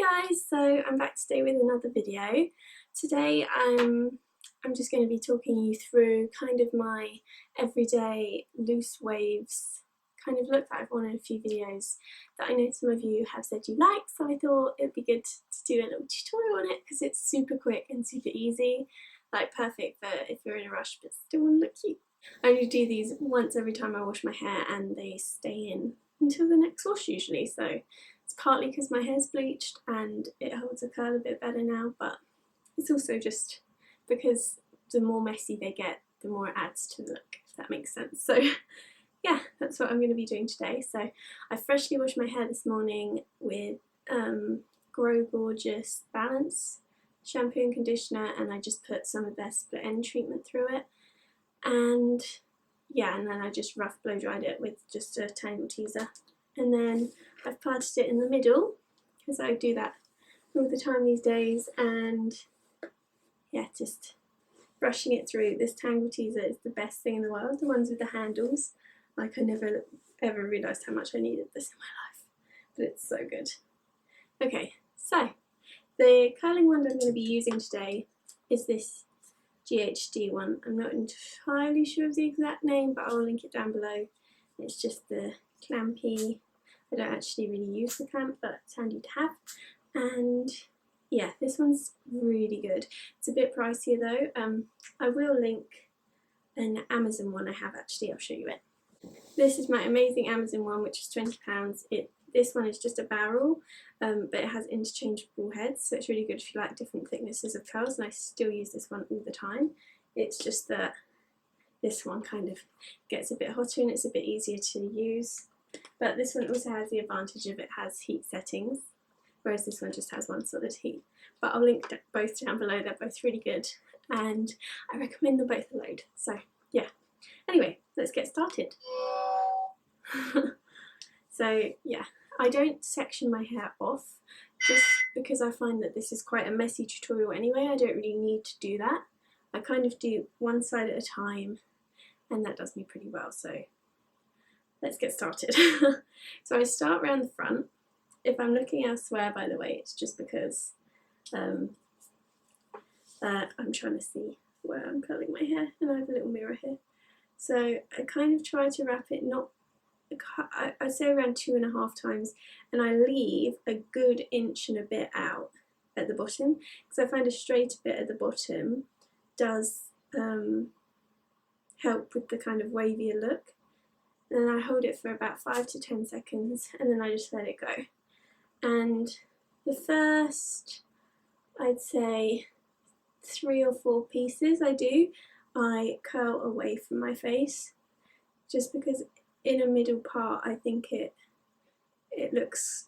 Hi guys, so I'm back today with another video. Today I'm just going to be talking you through kind of my everyday loose waves kind of look that I've worn in a few videos that I know some of you have said you like, so I thought it would be good to do a little tutorial on it because it's super quick and super easy, like perfect for if you're in a rush but still want to look cute. I only do these once every time I wash my hair and they stay in until the next wash usually, so it's partly because my hair's bleached and it holds a curl a bit better now, but it's also just because the more messy they get, the more it adds to the look, if that makes sense. So yeah, that's what I'm going to be doing today. So I freshly washed my hair this morning with Grow Gorgeous Balance shampoo and conditioner, and I just put some of their split end treatment through it. And yeah, and then I just rough blow dried it with just a tangle teaser. And then I've parted it in the middle because I do that all the time these days, and yeah, just brushing it through. This tangle teaser is the best thing in the world, the ones with the handles. Like, I never ever realised how much I needed this in my life, but it's so good. Okay, so the curling wand I'm going to be using today is this GHD one. I'm not entirely sure of the exact name, but I'll link it down below. It's just the clampy. I don't actually really use the clamp, but it's handy to have. And yeah, this one's really good. It's a bit pricier though. I will link an Amazon one I have actually, I'll show you it. This is my amazing Amazon one, which is £20. This one is just a barrel, but it has interchangeable heads, so it's really good if you like different thicknesses of curls, and I still use this one all the time. It's just that this one kind of gets a bit hotter and it's a bit easier to use, but this one also has the advantage of it has heat settings, whereas this one just has one solid heat. But I'll link both down below, they're both really good and I recommend them both a load. So yeah, anyway, let's get started. So yeah, I don't section my hair off just because I find that this is quite a messy tutorial anyway. I don't really need to do that. I kind of do one side at a time and that does me pretty well, so let's get started. So I start around the front. If I'm looking elsewhere, by the way, it's just because I'm trying to see where I'm curling my hair and I have a little mirror here. So I kind of try to wrap it, I'd say around 2.5 times, and I leave a good inch and a bit out at the bottom because I find a straighter bit at the bottom does help with the kind of wavier look. And then I hold it for about 5 to 10 seconds and then I just let it go. And the first, I'd say 3 or 4 pieces I curl away from my face, just because in a middle part I think it looks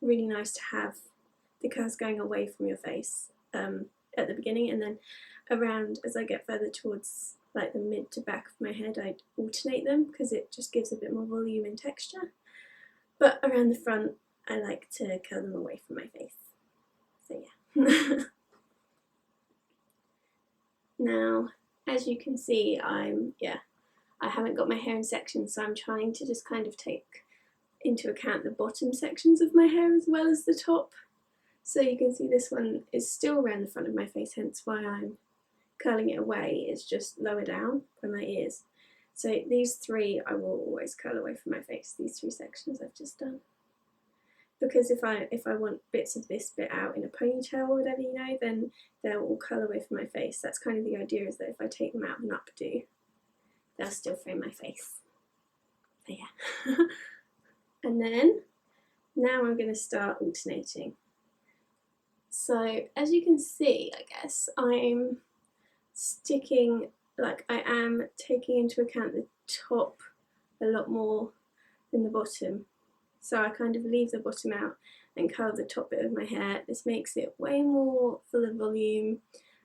really nice to have the curls going away from your face at the beginning, and then around as I get further towards like the mid to back of my head I'd alternate them because it just gives a bit more volume and texture. But around the front I like to curl them away from my face. So yeah. Now, as you can see, I haven't got my hair in sections, so I'm trying to just kind of take into account the bottom sections of my hair as well as the top. So you can see this one is still around the front of my face, hence why I'm curling it away. It's just lower down by my ears. So these 3 I will always curl away from my face, these 3 sections I've just done. Because if I want bits of this bit out in a ponytail or whatever, you know, then they'll all curl away from my face. That's kind of the idea, is that if I take them out of an updo, they'll still frame my face. So yeah. And then, now I'm going to start alternating. So as you can see, I guess, I'm sticking, like I am taking into account the top a lot more than the bottom. So I kind of leave the bottom out and curl the top bit of my hair. This makes it way more full of volume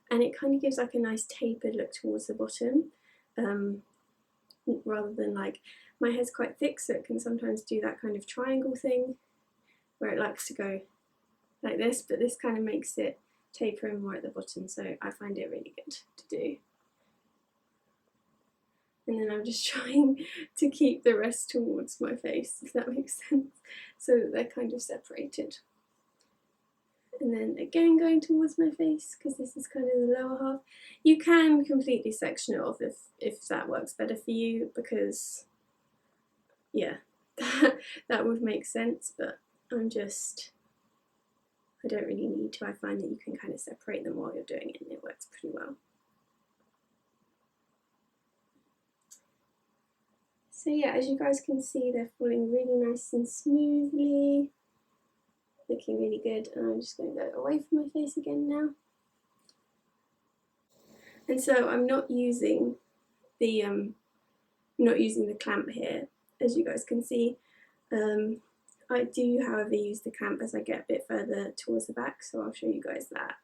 and it kind of gives like a nice tapered look towards the bottom, rather than, like, my hair's quite thick so it can sometimes do that kind of triangle thing where it likes to go like this, but this kind of makes it taper in more at the bottom, so I find it really good to do. And then I'm just trying to keep the rest towards my face, if that makes sense, so that they're kind of separated. and then again going towards my face, because this is kind of the lower half. You can completely section it off if that works better for you, because yeah, that would make sense, but I don't really need to. I find that you can kind of separate them while you're doing it and it works pretty well. So yeah, as you guys can see, they're falling really nice and smoothly, looking really good, and I'm just going to go away from my face again now. And so I'm not using the clamp here, as you guys can see. I do, however, use the clamp as I get a bit further towards the back, so I'll show you guys that.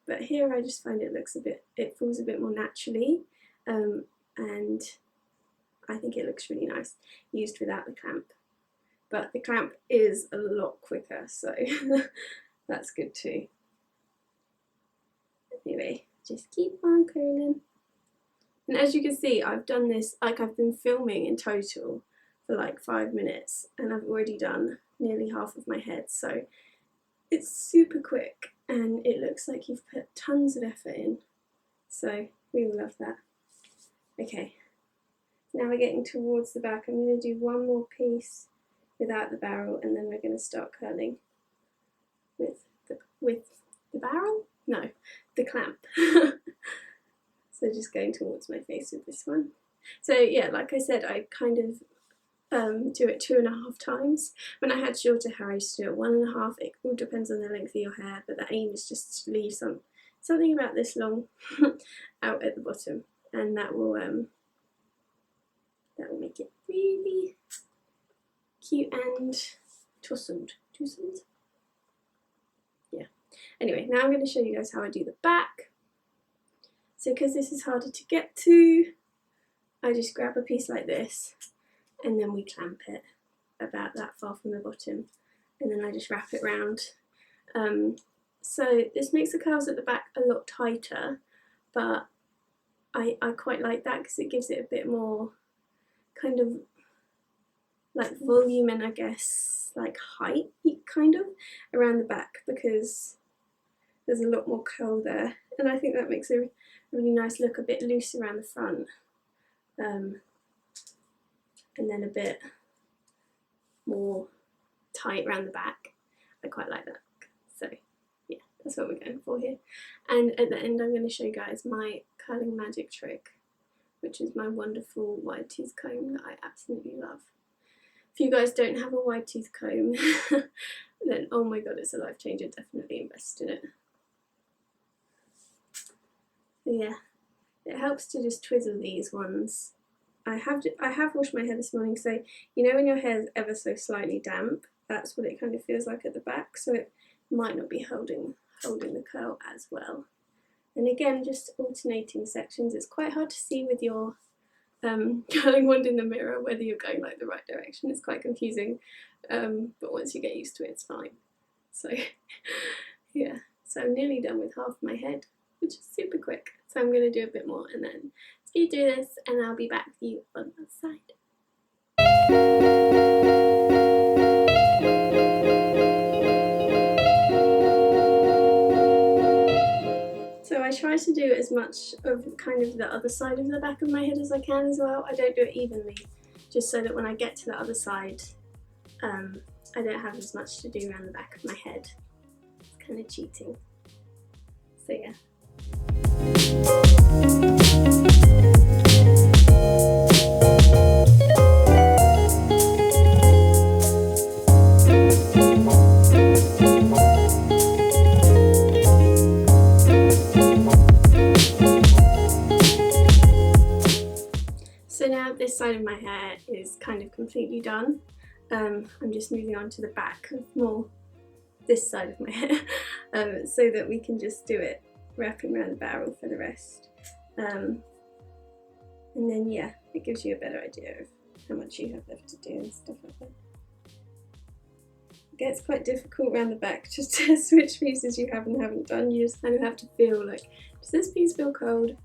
But here I just find it falls a bit more naturally, and I think it looks really nice used without the clamp. But the clamp is a lot quicker, so that's good too. Anyway, just keep on curling. And as you can see, I've done this, like I've been filming in total for like 5 minutes, and I've already done nearly half of my head, so it's super quick and it looks like you've put tons of effort in, so we will love that. Okay, now we're getting towards the back. I'm going to do one more piece without the barrel, and then we're going to start curling with the barrel? No, the clamp. So just going towards my face with this one. So yeah, like I said, I kind of do it 2.5 times. When I had shorter hair, I used to do it 1.5. It all depends on the length of your hair, but the aim is just to leave something about this long out at the bottom, and that will make it really cute and tousled. Yeah. Anyway, now I'm going to show you guys how I do the back. So because this is harder to get to, I just grab a piece like this, and then we clamp it about that far from the bottom, and then I just wrap it round. So this makes the curls at the back a lot tighter, but I quite like that because it gives it a bit more kind of like volume and I guess like height kind of around the back, because there's a lot more curl there, and I think that makes a really nice look, a bit loose around the front, and then a bit more tight around the back. I quite like that. So yeah, that's what we're going for here. And at the end I'm going to show you guys my curling magic trick, which is my wonderful wide tooth comb that I absolutely love. If you guys don't have a wide tooth comb, then oh my god, it's a life changer. Definitely invest in it. So yeah, it helps to just twizzle these ones. I have washed my hair this morning, so you know when your hair is ever so slightly damp, that's what it kind of feels like at the back, so it might not be holding the curl as well. And again, just alternating sections. It's quite hard to see with your curling wand in the mirror whether you're going like the right direction. It's quite confusing, but once you get used to it, it's fine. So yeah, so I'm nearly done with half my head, which is super quick. So I'm going to do a bit more and then speed through this, and I'll be back with you on the side. So I try to do as much of kind of the other side of the back of my head as I can as well. I don't do it evenly, just so that when I get to the other side, I don't have as much to do around the back of my head. It's kind of cheating. So yeah. So now this side of my hair is kind of completely done. I'm just moving on to the back of more this side of my hair, so that we can just do it wrapping around the barrel for the rest. And then yeah, it gives you a better idea of how much you have left to do and stuff like that. It gets quite difficult around the back just to switch pieces you have and haven't done. You just kind of have to feel like, does this piece feel cold?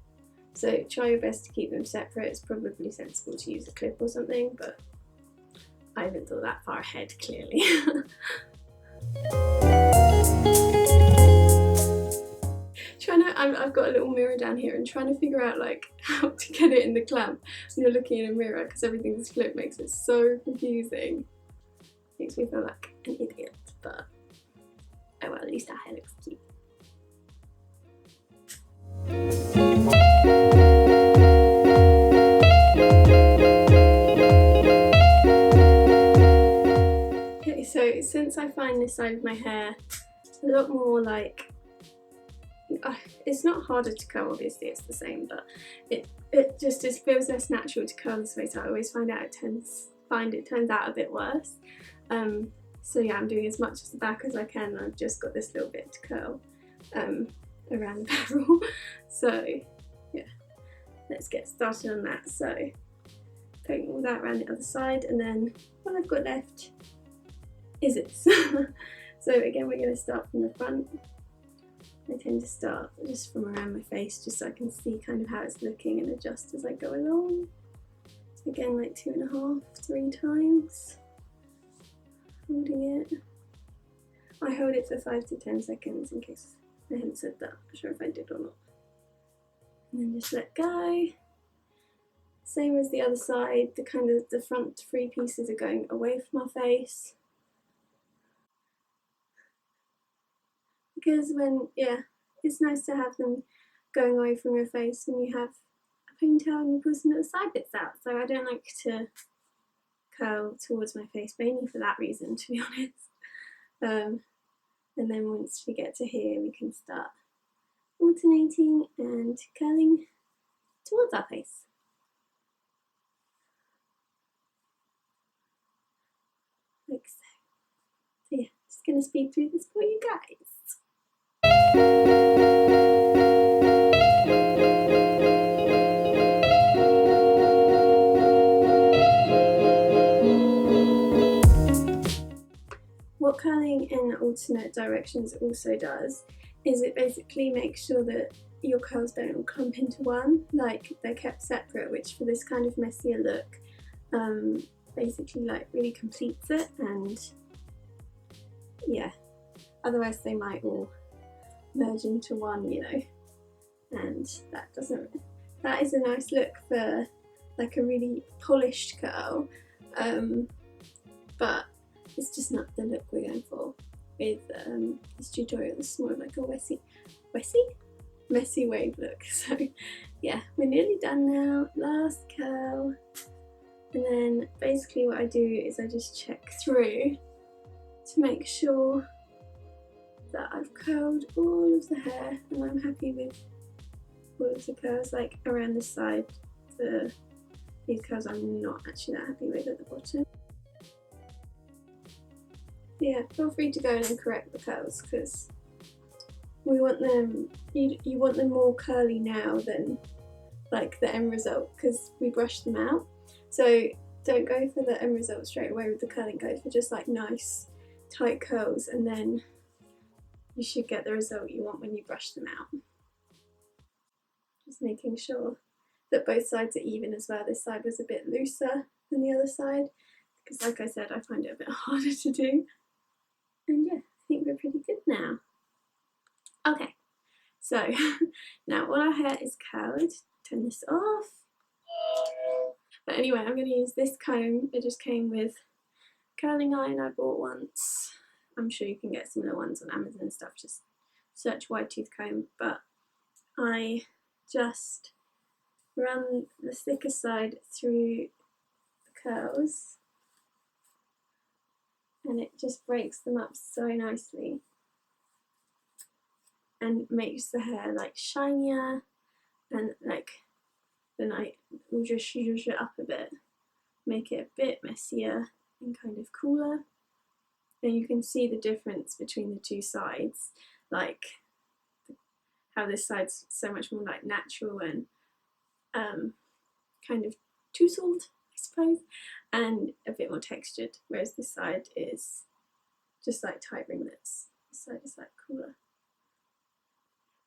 So try your best to keep them separate. It's probably sensible to use a clip or something, but I haven't thought that far ahead, clearly. got a little mirror down here and trying to figure out like how to get it in the clamp when you're looking in a mirror because everything's flipped makes it so confusing. Makes me feel like an idiot, but oh well, at least our hair looks cute. Okay, so since I find this side of my hair a lot more like, it's not harder to curl, obviously it's the same, but it feels less natural to curl this way, so I always find it turns out a bit worse. So yeah, I'm doing as much as the back as I can. I've just got this little bit to curl around the barrel. So yeah, let's get started on that. So putting all that around the other side, and then what I've got left is this. So again, we're going to start from the front. I tend to start just from around my face, just so I can see kind of how it's looking and adjust as I go along. Again, like 2.5, 3 times. Holding it. I hold it for 5 to 10 seconds in case I hadn't said that. I'm not sure if I did or not. And then just let go. Same as the other side, the front 3 pieces are going away from my face. Because it's nice to have them going away from your face when you have a ponytail and you pull some little side bits out. So I don't like to curl towards my face, mainly for that reason, to be honest. And then once we get to here, we can start alternating and curling towards our face. Like so. So yeah, just going to speed through this for you guys. What curling in alternate directions also does is it basically makes sure that your curls don't all clump into one, like they're kept separate, which for this kind of messier look basically like really completes it. And yeah, otherwise they might all merge into one, you know, and that is a nice look for like a really polished curl, but it's just not the look we're going for with this tutorial. This is more of like a messy wave look. So yeah, we're nearly done now. Last curl, and then basically what I do is I just check through to make sure that I've curled all of the hair and I'm happy with all of the curls. Like around this side, these curls I'm not actually that happy with at the bottom. Yeah, feel free to go in and correct the curls, because we want them, you want them more curly now than like the end result, because we brushed them out. So don't go for the end result straight away with the curling, go for just like nice tight curls, and then you should get the result you want when you brush them out. Just making sure that both sides are even as well. This side was a bit looser than the other side, because like I said, I find it a bit harder to do. And yeah, I think we're pretty good now. Okay, so now all our hair is curled. Turn this off. But anyway, I'm going to use this comb. It just came with curling iron I bought once. I'm sure you can get similar ones on Amazon and stuff. Just search wide tooth comb. But I just run the thicker side through the curls, and it just breaks them up so nicely and makes the hair like shinier, and like then we'll just zhuzh it up a bit, make it a bit messier and kind of cooler. And you can see the difference between the two sides, like how this side's so much more like natural and kind of tousled, I suppose, and a bit more textured, whereas this side is just like tight ringlets. This side is like cooler.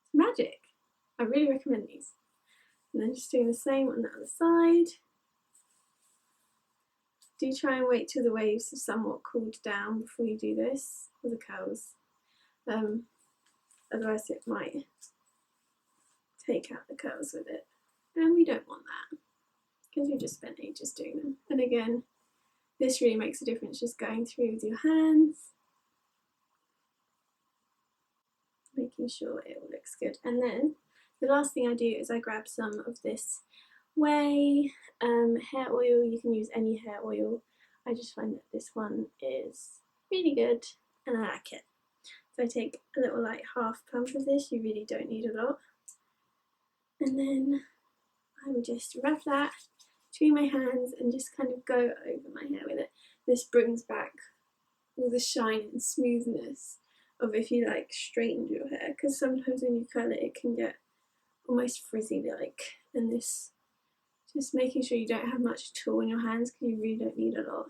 It's magic. I really recommend these. And then just doing the same on the other side. Do try and wait till the waves have somewhat cooled down before you do this, or the curls. Otherwise it might take out the curls with it, and we don't want that because you've just spent ages doing them. And again, this really makes a difference just going through with your hands, making sure it all looks good. And then the last thing I do is I grab some of this Way hair oil. You can use any hair oil. I just find that this one is really good and I like it. So I take a little like half pump of this, you really don't need a lot. And then I will just rub that between my hands and just kind of go over my hair with it. This brings back all the shine and smoothness of if you like straightened your hair, because sometimes when you curl it, it can get almost frizzy like, and this just making sure you don't have much at all in your hands because you really don't need a lot.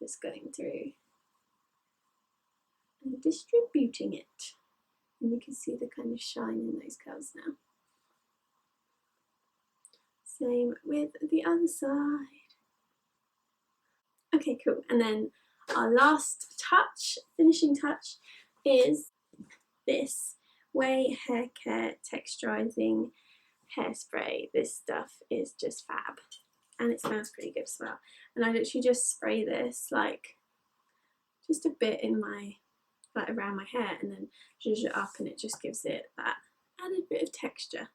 Just going through and distributing it. And you can see the kind of shine in those curls now. Same with the other side. Okay, cool. And then our last touch, finishing touch, is this Way Hair Care Texturizing Hairspray. This stuff is just fab and it smells pretty good as well. And I literally just spray this like just a bit in my, like around my hair, and then zhuzh it up, and it just gives it that added bit of texture.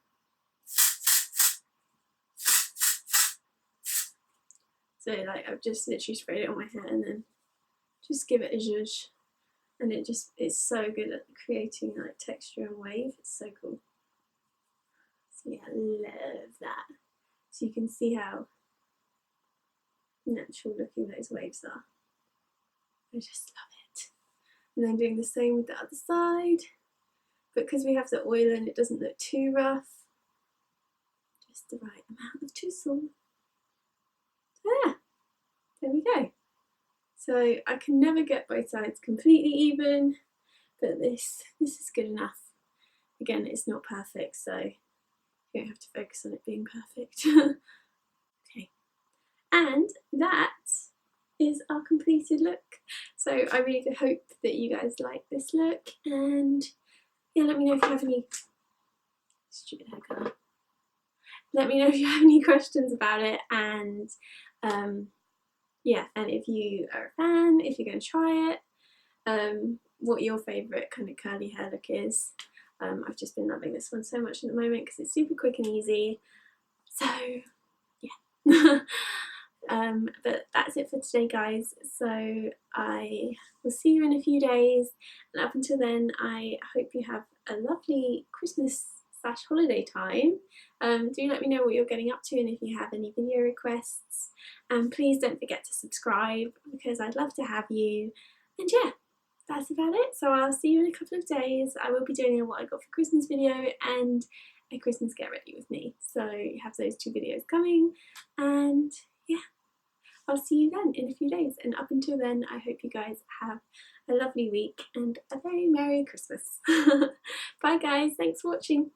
So like I've just literally sprayed it on my hair and then just give it a zhuzh, and it's so good at creating like texture and wave. It's so cool. So yeah, I love that. So you can see how natural looking those waves are. I just love it. And then doing the same with the other side, but because we have the oil and it doesn't look too rough, just the right amount of tousle. So yeah, there we go. So I can never get both sides completely even, but this is good enough. Again, it's not perfect, so you don't have to focus on it being perfect. Okay, and that is our completed look. So I really hope that you guys like this look, and yeah, let me know if you have any stupid hair colour. Let me know if you have any questions about it, and yeah, and if you are a fan, if you're going to try it, what your favourite kind of curly hair look is. I've just been loving this one so much at the moment because it's super quick and easy. So yeah. But that's it for today, guys. So I will see you in a few days, and up until then I hope you have a lovely Christmas/holiday time. Do let me know what you're getting up to and if you have any video requests, and please don't forget to subscribe because I'd love to have you. And yeah, that's about it. So I'll see you in a couple of days. I will be doing a what I got for Christmas video and a Christmas get ready with me, so you have those two videos coming, and yeah, I'll see you then in a few days. And up until then, I hope you guys have a lovely week and a very Merry Christmas. Bye guys, thanks for watching.